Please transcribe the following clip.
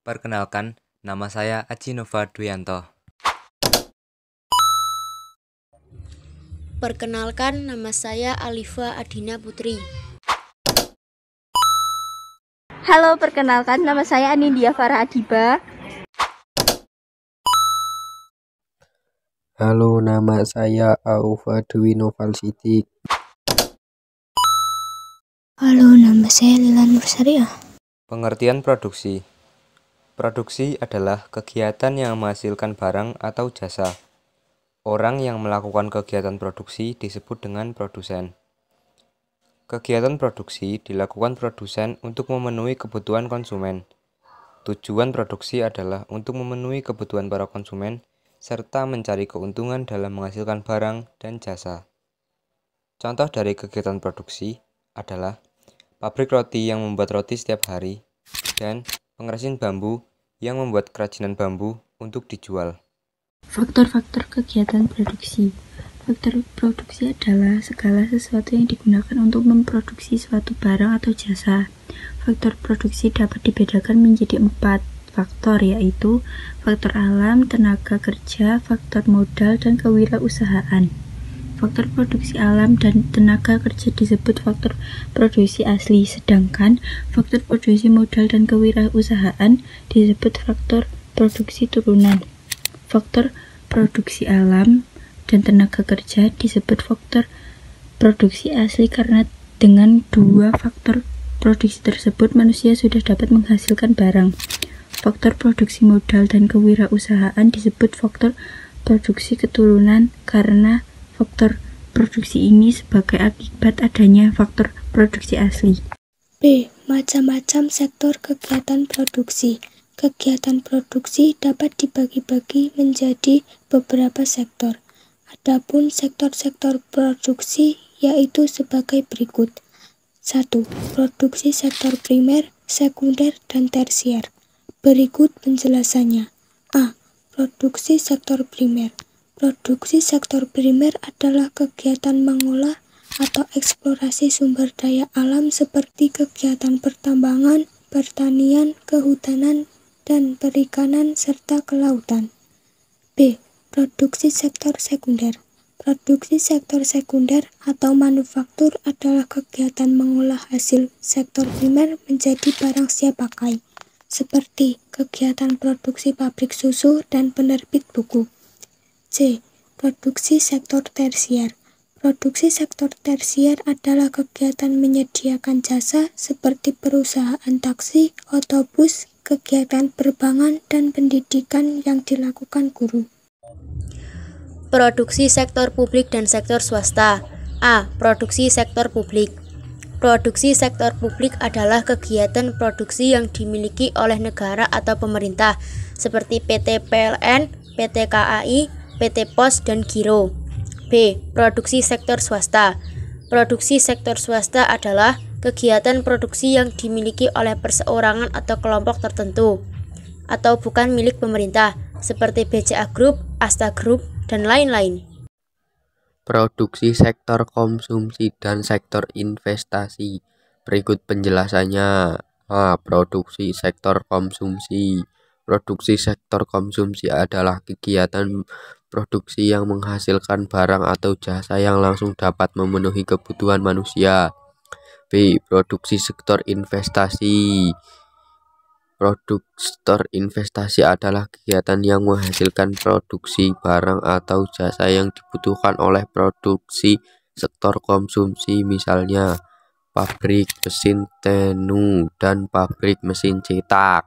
Perkenalkan, nama saya Aji Nova Duyanto. Perkenalkan, nama saya Alifa Adina Putri. Halo, perkenalkan nama saya Anindya Farah Adiba. Halo, nama saya Aufa Dwi Noval Sidik. Halo, nama saya Lila Nursariah. Pengertian produksi. Produksi adalah kegiatan yang menghasilkan barang atau jasa. Orang yang melakukan kegiatan produksi disebut dengan produsen. Kegiatan produksi dilakukan produsen untuk memenuhi kebutuhan konsumen. Tujuan produksi adalah untuk memenuhi kebutuhan para konsumen serta mencari keuntungan dalam menghasilkan barang dan jasa. Contoh dari kegiatan produksi adalah pabrik roti yang membuat roti setiap hari, dan pengrajin bambu yang membuat kerajinan bambu untuk dijual. Faktor-faktor kegiatan produksi. Faktor produksi adalah segala sesuatu yang digunakan untuk memproduksi suatu barang atau jasa. Faktor produksi dapat dibedakan menjadi 4 faktor, yaitu faktor alam, tenaga kerja, faktor modal, dan kewirausahaan. Faktor produksi alam dan tenaga kerja disebut faktor produksi asli, sedangkan faktor produksi modal dan kewirausahaan disebut faktor produksi turunan. Faktor produksi alam dan tenaga kerja disebut faktor produksi asli karena dengan dua faktor produksi tersebut manusia sudah dapat menghasilkan barang. Faktor produksi modal dan kewirausahaan disebut faktor produksi keturunan karena faktor produksi ini sebagai akibat adanya faktor produksi asli. B. Macam-macam sektor kegiatan produksi. Kegiatan produksi dapat dibagi-bagi menjadi beberapa sektor. Adapun sektor-sektor produksi yaitu sebagai berikut. 1. Produksi sektor primer, sekunder, dan tersier. Berikut penjelasannya. A. Produksi sektor primer. Produksi sektor primer adalah kegiatan mengolah atau eksplorasi sumber daya alam seperti kegiatan pertambangan, pertanian, kehutanan, dan perikanan, serta kelautan. B. Produksi sektor sekunder. Produksi sektor sekunder atau manufaktur adalah kegiatan mengolah hasil sektor primer menjadi barang siap pakai, seperti kegiatan produksi pabrik susu dan penerbit buku. C. Produksi sektor tersier. Produksi sektor tersier adalah kegiatan menyediakan jasa seperti perusahaan taksi, otobus, kegiatan perbankan, dan pendidikan yang dilakukan guru. Produksi sektor publik dan sektor swasta. A. Produksi sektor publik. Produksi sektor publik adalah kegiatan produksi yang dimiliki oleh negara atau pemerintah, seperti PT PLN, PT KAI, PT Pos, dan Giro. B. Produksi sektor swasta. Produksi sektor swasta adalah kegiatan produksi yang dimiliki oleh perseorangan atau kelompok tertentu, atau bukan milik pemerintah, seperti BCA Group, Asta Group, dan lain-lain. Produksi sektor konsumsi dan sektor investasi. Berikut penjelasannya. A. Produksi sektor konsumsi. Produksi sektor konsumsi adalah kegiatan produksi yang menghasilkan barang atau jasa yang langsung dapat memenuhi kebutuhan manusia. B. Produksi sektor investasi. Sektor investasi adalah kegiatan yang menghasilkan produksi barang atau jasa yang dibutuhkan oleh produksi sektor konsumsi, misalnya pabrik mesin tenun dan pabrik mesin cetak.